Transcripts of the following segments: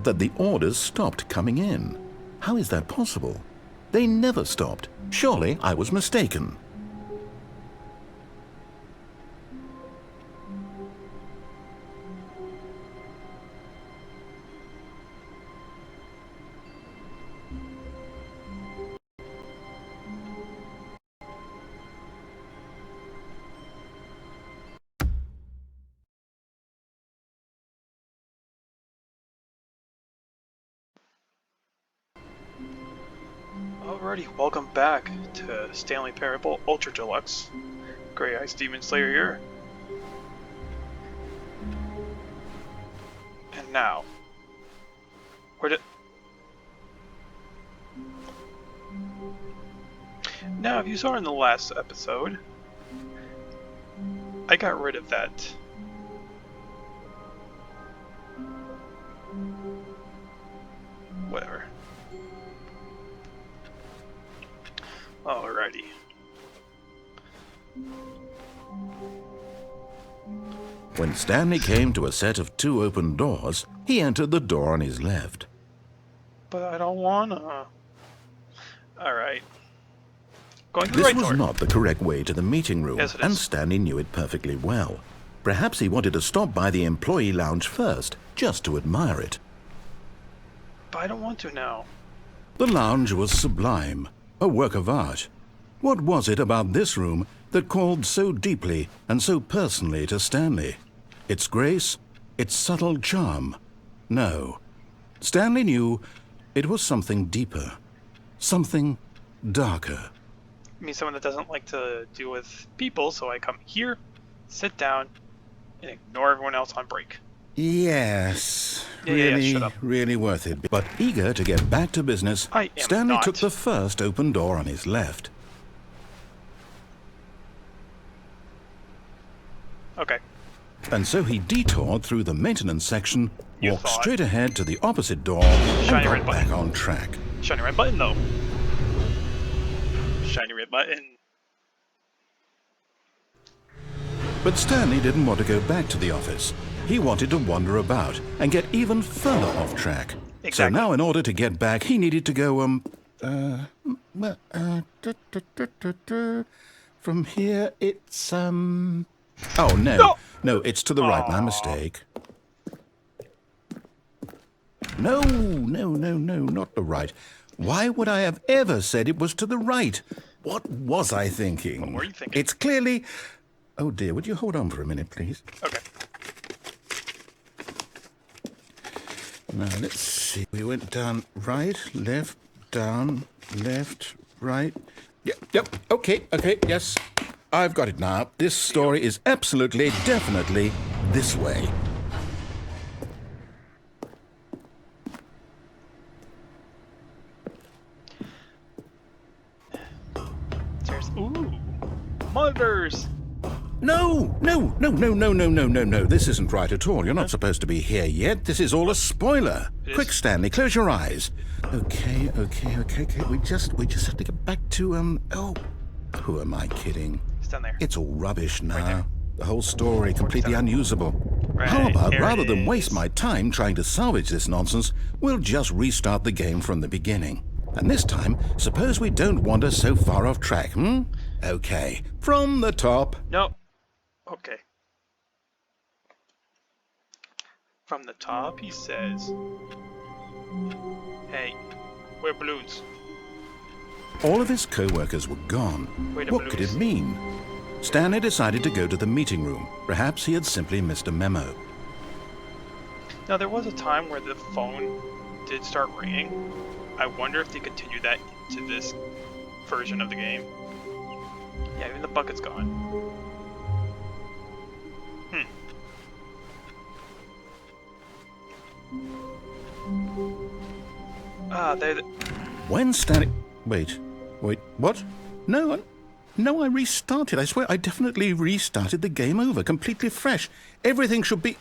that the orders stopped coming in. How is that possible? They never stopped. Surely I was mistaken. Alrighty, welcome back to Stanley Parable Ultra Deluxe. Grey Eyes Demon Slayer here. And now, Now, if you saw in the last episode, I got rid of that. Whatever. Alrighty. When Stanley came to a set of 2 open doors, he entered the door on his left. But I don't wanna. Alright. Going to the This right was door. not the correct way to the meeting room, Yes, it and is. Stanley knew it perfectly well. Perhaps he wanted to stop by the employee lounge first, just to admire it. But I don't want to now. The lounge was sublime, a work of art. What was it about this room that called so deeply and so personally to Stanley? Its grace? Its subtle charm? No. Stanley knew it was something deeper. Something darker. I mean, someone that doesn't like to deal with people, so I come here, sit down, and ignore everyone else on break. Yes, Yeah, shut up. really worth it. But eager to get back to business, I am Stanley not. took the first open door on his left. Okay. And so he detoured through the maintenance section, You walked thought. straight ahead to the opposite door, and Shiny got red button. back on track. Shiny red button, though. Shiny red button. But Stanley didn't want to go back to the office. He wanted to wander about and get even further off track. So Exactly. now in order to get back, he needed to go, from here it's, oh, no. No, it's to the right, my mistake. No, not the right. Why would I have ever said it was to the right? What was I thinking? What were you thinking? It's clearly... Oh dear, would you hold on for a minute, please? Okay. Now, let's see. We went down right, left, down, left, right. Yep, okay, yes. I've got it now. This story is absolutely, definitely this way. There's... Ooh. Monitors! No. This isn't right at all. You're not supposed to be here yet. This is all a spoiler. It is. Quick, Stanley, close your eyes. Okay. We just have to get back to, oh, who am I kidding? It's down there. It's all rubbish now. there. The whole story completely unusable. Right, How about, there rather it than is. waste my time trying to salvage this nonsense, we'll just restart the game from the beginning. And this time, suppose we don't wander so far off track, Okay, from the top. No. Okay. From the top, he says, "Hey, we're balloons." All of his co-workers were gone. Wait a What could it balloons. mean? Stanley decided to go to the meeting room. Perhaps he had simply missed a memo. Now, there was a time where the phone did start ringing. I wonder if they continue that into this version of the game. Yeah, even the bucket's gone. There. When Stanley... Wait, what? No, I restarted. I swear, I definitely restarted the game over, completely fresh. Everything should be...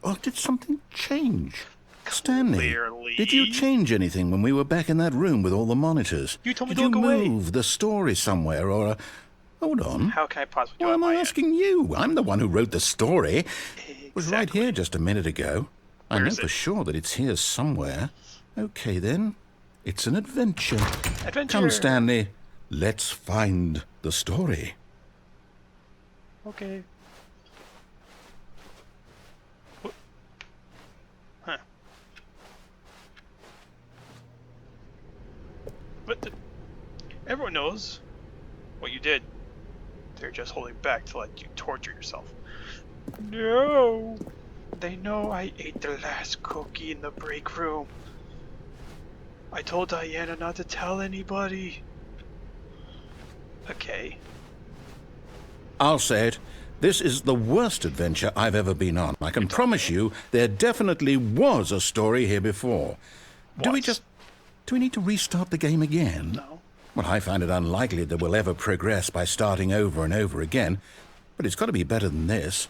Oh, did something change? Stanley, Clearly. did you change anything when we were back in that room with all the monitors? You told me did to look you away. move the story somewhere, or... Hold on. How can I possibly do Why it am on I my end? asking you? I'm the one who wrote the story. It was right Exactly. here just a minute ago. I know for sure that it's here somewhere. Okay, then. It's an adventure. Adventure! Come, Stanley. Let's find the story. Okay. What? Huh. But everyone knows what you did. They're just holding back to let you torture yourself. No! They know I ate the last cookie in the break room. I told Diana not to tell anybody. Okay. I'll say it. This is the worst adventure I've ever been on. I can promise you there definitely was a story here before. Do we need to restart the game again? No. Well, I find it unlikely that we'll ever progress by starting over and over again. But it's got to be better than this.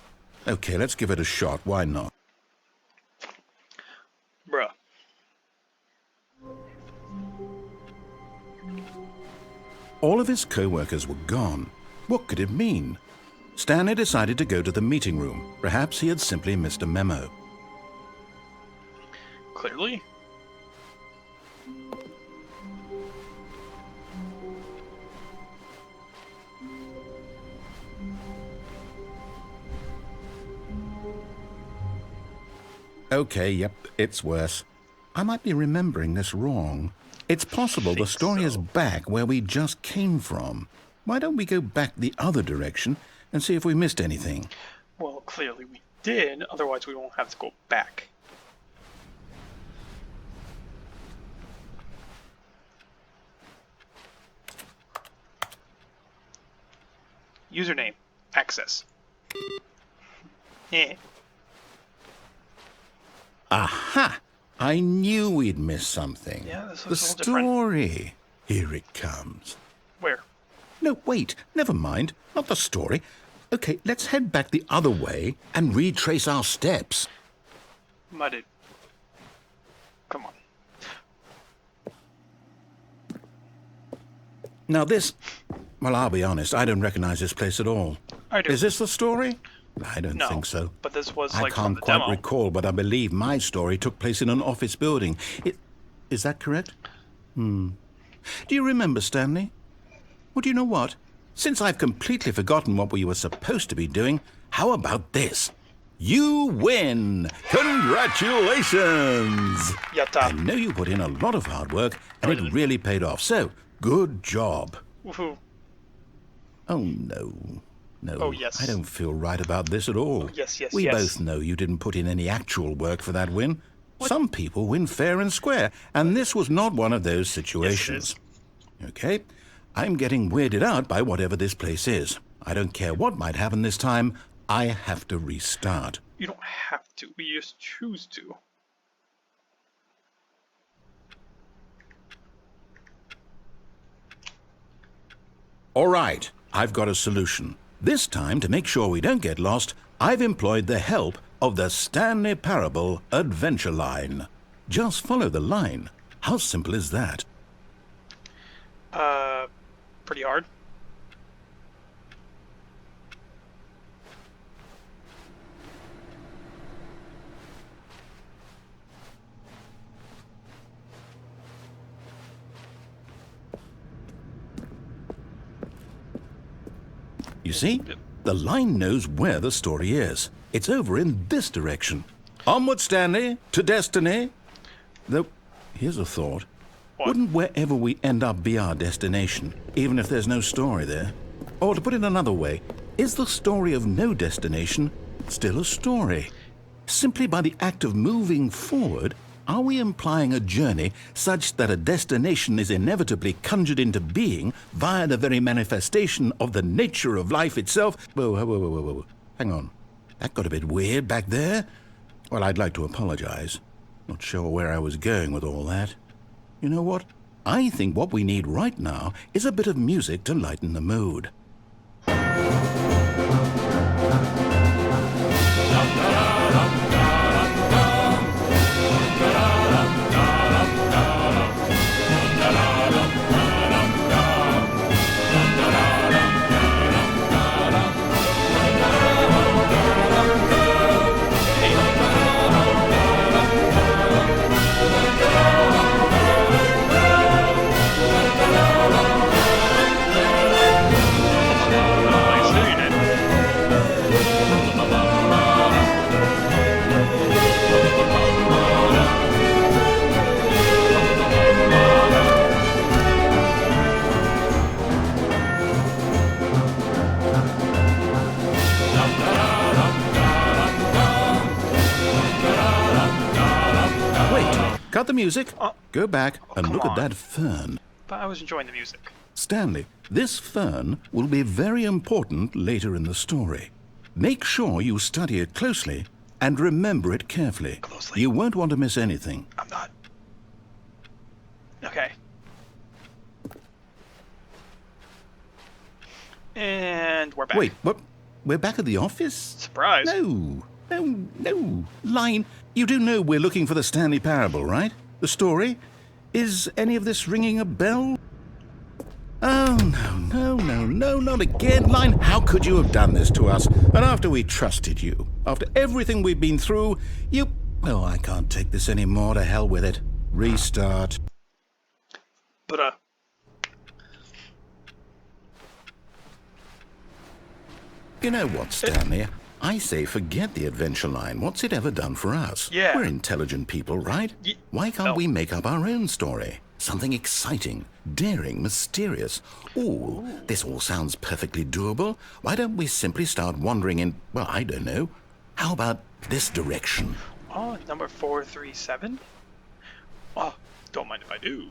Okay, let's give it a shot. Why not? Bruh. All of his co-workers were gone. What could it mean? Stanley decided to go to the meeting room. Perhaps he had simply missed a memo. Clearly. Okay, yep, it's worse. I might be remembering this wrong. It's possible the story is back where we just came from. Why don't we go back the other direction and see if we missed anything? Well, clearly we did, otherwise we won't have to go back. Username. Access. Eh. Aha! I knew we'd missed something. Yeah, this the looks a little different. story. Here it comes. Where? No, wait. Never mind. Not the story. Okay, let's head back the other way and retrace our steps. Mudded. Come on. Now this... Well, I'll be honest. I don't recognize this place at all. I do. Is this the story? I don't No, think so. but this was I like from can't the quite demo. recall, but I believe my story took place in an office building. Is that correct? Do you remember, Stanley? Well, do you know what? Since I've completely forgotten what we were supposed to be doing, how about this? You win! Congratulations! Yatta. I know you put in a lot of hard work, and it really paid off. So, good job. Woohoo. Oh, no. No, Oh, yes. I don't feel right about this at all. Yes, yes, We yes. both know you didn't put in any actual work for that win. Some people win fair and square, and this was not one of those situations. Okay, I'm getting weirded out by whatever this place is. I don't care what might happen this time. I have to restart. You don't have to. We just choose to. All right, I've got a solution. This time, to make sure we don't get lost, I've employed the help of the Stanley Parable Adventure Line. Just follow the line. How simple is that? Pretty hard. You see? The line knows where the story is. It's over in this direction. Onward, Stanley, to destiny. Though, here's a thought. What? Wouldn't wherever we end up be our destination, even if there's no story there? Or to put it another way, is the story of no destination still a story? Simply by the act of moving forward, are we implying a journey such that a destination is inevitably conjured into being via the very manifestation of the nature of life itself? Whoa. Hang on. That got a bit weird back there. Well, I'd like to apologize. Not sure where I was going with all that. You know what? I think what we need right now is a bit of music to lighten the mood. Wait, cut the music. Go back and come look at on. that fern. But I was enjoying the music. Stanley, this fern will be very important later in the story. Make sure you study it closely and remember it carefully. Closely. You won't want to miss anything. I'm not. Okay. And we're back. Wait, what? We're back at the office? Surprise. No. Line, you do know we're looking for the Stanley Parable, right? The story? Is any of this ringing a bell? Oh, no, not again. Line, how could you have done this to us? And after we trusted you, after everything we've been through, you... Oh, I can't take this anymore. To hell with it. Restart. But, You know what, Stanley? I say forget the adventure line. What's it ever done for us? Yeah. We're intelligent people, right? Why can't we make up our own story? Something exciting, daring, mysterious. Ooh, this all sounds perfectly doable. Why don't we simply start wandering in, well, I don't know. How about this direction? oh, number 437? Oh, don't mind if I do.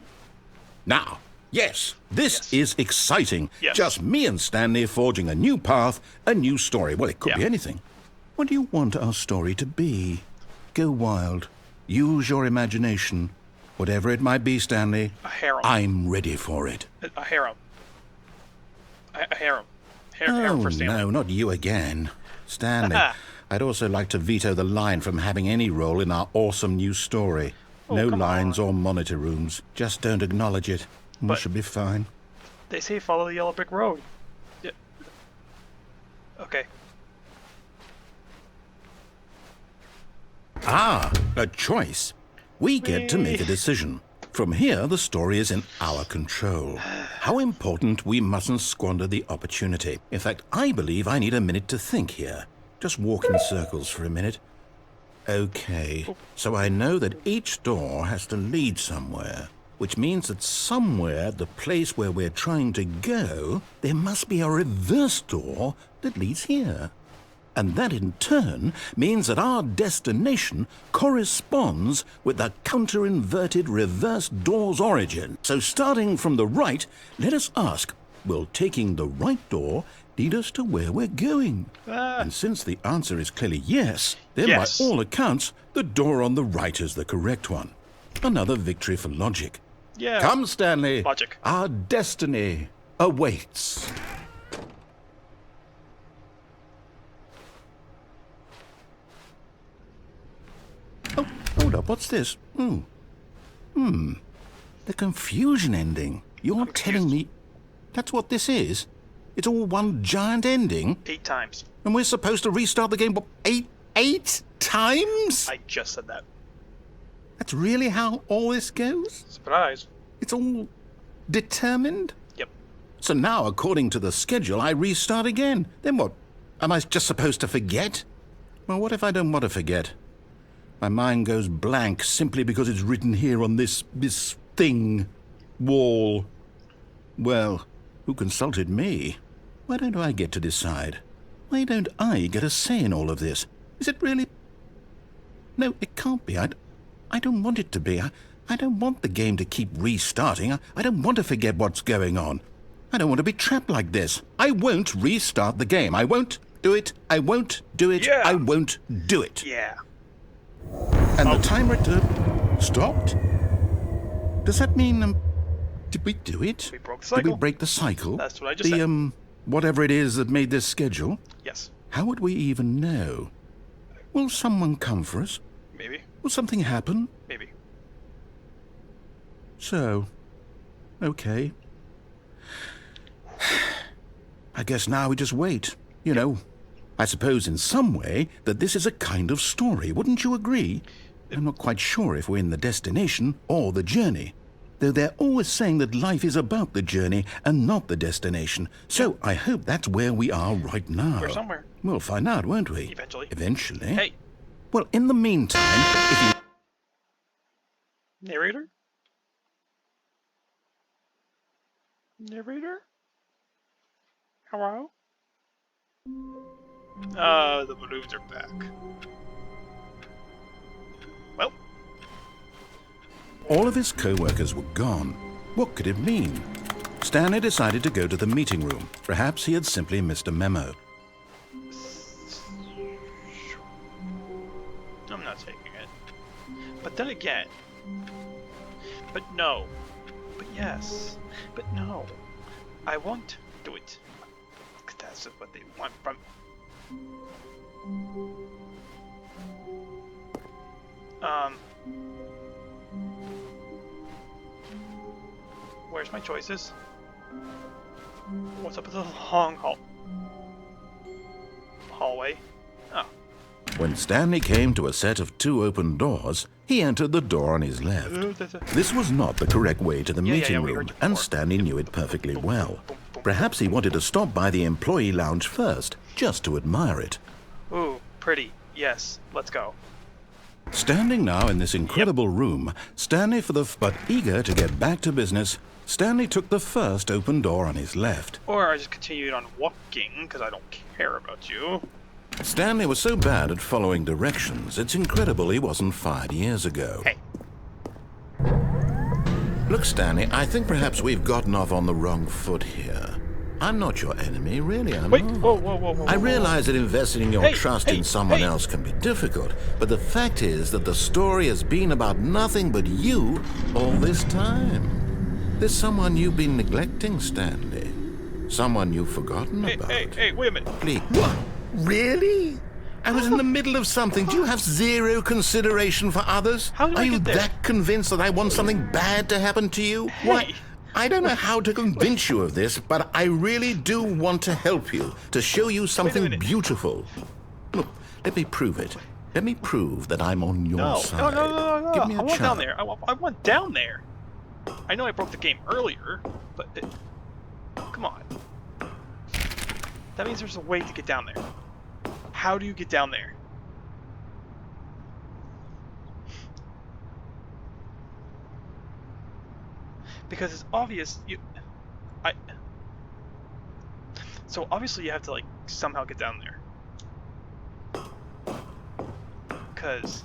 Now, yes, this Yes. is exciting. Yes. Just me and Stanley forging a new path, a new story. Well, it could be Yeah. anything. What do you want our story to be? Go wild. Use your imagination. Whatever it might be, Stanley, A harem. I'm ready for it. A harem. A harem. Harem Oh, for Stanley. no, not you again. Stanley, I'd also like to veto the line from having any role in our awesome new story. No come lines or monitor rooms. Just don't acknowledge it. We But- should be fine. They say follow the yellow brick road. Yeah. Okay. Ah, a choice. We get to make a decision. From here, the story is in our control. How important, we mustn't squander the opportunity. In fact, I believe I need a minute to think here. Just walk in circles for a minute. Okay, so I know that each door has to lead somewhere, which means that somewhere at the place where we're trying to go, there must be a reverse door that leads here. And that in turn means that our destination corresponds with the counter-inverted reverse door's origin. So starting from the right, let us ask, will taking the right door lead us to where we're going? And since the answer is clearly yes, then Yes. by all accounts, the door on the right is the correct one. Another victory for logic. Yeah. Come, Stanley. Logic. Our destiny awaits. Oh, hold up. What's this? The confusion ending. You're telling me that's what this is? It's all one giant ending? 8 times. And we're supposed to restart the game what, eight times? I just said that. That's really how all this goes? Surprise. It's all determined? Yep. So now, according to the schedule, I restart again. Then what? Am I just supposed to forget? Well, what if I don't want to forget? My mind goes blank simply because it's written here on this thing, wall. Well, who consulted me? Why don't I get to decide? Why don't I get a say in all of this? Is it really... No, it can't be. I don't want it to be. I don't want the game to keep restarting. I don't want to forget what's going on. I don't want to be trapped like this. I won't restart the game. I won't do it. I won't do it. Yeah. I won't do it. Yeah. And the timer stopped? Does that mean, did we do it? We broke the Did we cycle. break the cycle? That's what I just said. Whatever it is that made this schedule? Yes. How would we even know? Will someone come for us? Maybe. Will something happen? Maybe. So, okay. I guess now we just wait. You know, I suppose in some way that this is a kind of story. Wouldn't you agree? I'm not quite sure if we're in the destination or the journey. Though they're always saying that life is about the journey and not the destination. So I hope that's where we are right now. We're somewhere. We'll find out, won't we? Eventually. Eventually. Hey, Well, in the meantime, if you... narrator? Narrator? Hello? The balloons are back. Well, All of his co-workers were gone. What could it mean? Stanley decided to go to the meeting room. Perhaps he had simply missed a memo. I'm not taking it. But then again... But no. But yes. But no. I won't do it. That's what they want from... Where's my choices? What's up with the long hallway? Oh. When Stanley came to a set of 2 open doors, he entered the door on his left. This was not the correct way to the meeting room, and Stanley knew it perfectly well. Perhaps he wanted to stop by the employee lounge first, just to admire it. Ooh, pretty. Yes, let's go. Standing now in this incredible room, but eager to get back to business, Stanley took the first open door on his left. Or I just continued on walking, because I don't care about you. Stanley was so bad at following directions, it's incredible he wasn't fired years ago. Hey. Look, Stanley, I think perhaps we've gotten off on the wrong foot here. I'm not your enemy, really, I'm Wait, not. whoa. I realize that investing your trust in someone else can be difficult, but the fact is that the story has been about nothing but you all this time. There's someone you've been neglecting, Stanley. Someone you've forgotten about. Hey, wait a minute. Please. What? Really? I was in the middle of something. Do you have zero consideration for others? How did I Are you get there? that convinced that I want something bad to happen to you? Hey. Why? I don't know how to convince you of this, but I really do want to help you, to show you something beautiful. Look, let me prove it. Let me prove that I'm on your side. No. Give me a I want chance. down there. I want down there. I know I broke the game earlier, but... come on. That means there's a way to get down there. How do you get down there? Because it's obvious so obviously you have to like somehow get down there. Because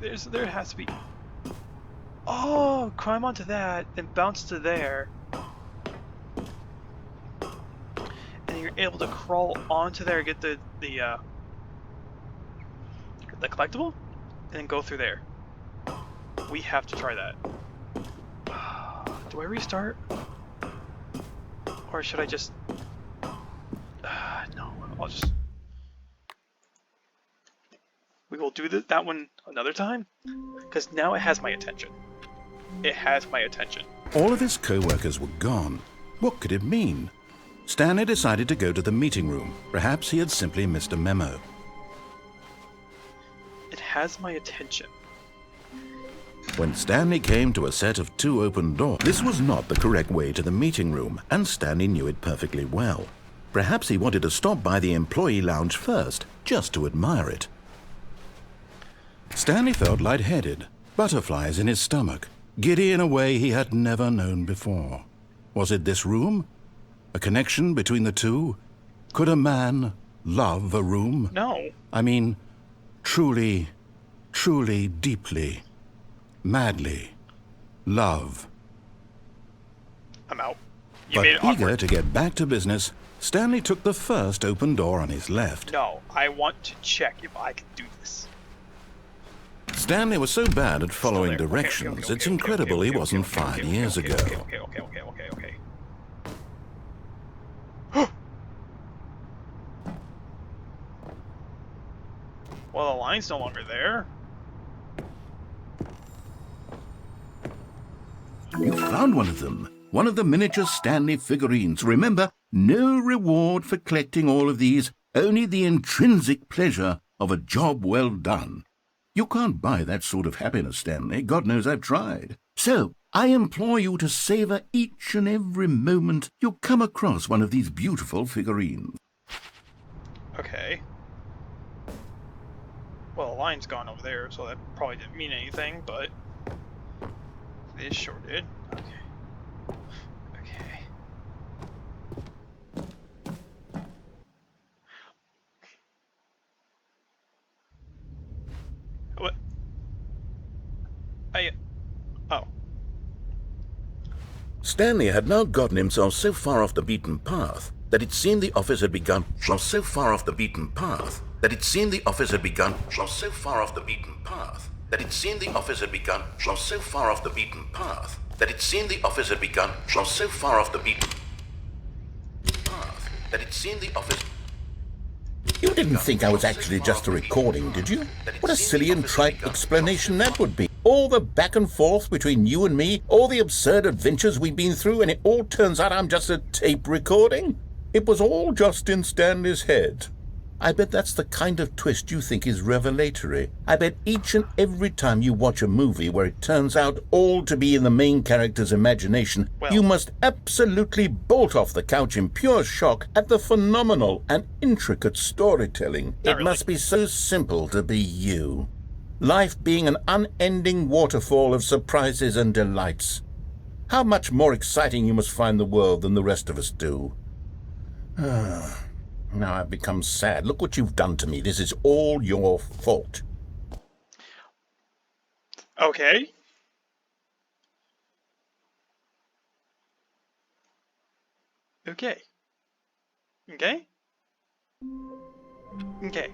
there has to be... Oh, climb onto that, then bounce to there. And you're able to crawl onto there, get the collectible, and then go through there. We have to try that. Do I restart? Or should I just... no, I'll just... We will do that one another time, because now it has my attention. It has my attention. All of his co-workers were gone. What could it mean? Stanley decided to go to the meeting room. Perhaps he had simply missed a memo. It has my attention. When Stanley came to a set of 2 open doors, this was not the correct way to the meeting room, and Stanley knew it perfectly well. Perhaps he wanted to stop by the employee lounge first, just to admire it. Stanley felt lightheaded, butterflies in his stomach, giddy in a way he had never known before. Was it this room? A connection between the two? Could a man love a room? No. I mean, truly, truly, deeply, madly, love. I'm out. But eager to get back to business, Stanley took the first open door on his left. No, I want to check if I can do this. Stanley was so bad at following directions, it's incredible he wasn't 5 years ago. Okay. Well, the line's no longer there. You found one of them. One of the miniature Stanley figurines. Remember, no reward for collecting all of these, only the intrinsic pleasure of a job well done. You can't buy that sort of happiness, Stanley. God knows I've tried. So, I implore you to savor each and every moment you come across one of these beautiful figurines. Okay. Well, the line's gone over there, so that probably didn't mean anything, but this sure did. Okay. What? Oh. Stanley had now gotten himself so far off the beaten path that it seemed the office had begun so far off the beaten path that it seemed the office had begun so far off the beaten path that it seemed the office had begun so far off the beaten path that it seemed the office had begun so far off the beaten path that it seemed the office. You didn't think I was actually just a recording, did you? What a silly and trite explanation that would be. All the back and forth between you and me, all the absurd adventures we've been through, and it all turns out I'm just a tape recording? It was all just in Stanley's head. I bet that's the kind of twist you think is revelatory. I bet each and every time you watch a movie where it turns out all to be in the main character's imagination, you must absolutely bolt off the couch in pure shock at the phenomenal and intricate storytelling. It must be so simple to be you. Life being an unending waterfall of surprises and delights. How much more exciting you must find the world than the rest of us do. Now I've become sad. Look what you've done to me. This is all your fault. Okay. Okay. Okay. Okay.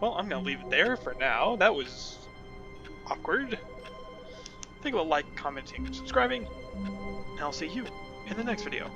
Well, I'm gonna leave it there for now. That was awkward. Think about like, commenting, and subscribing, and I'll see you in the next video.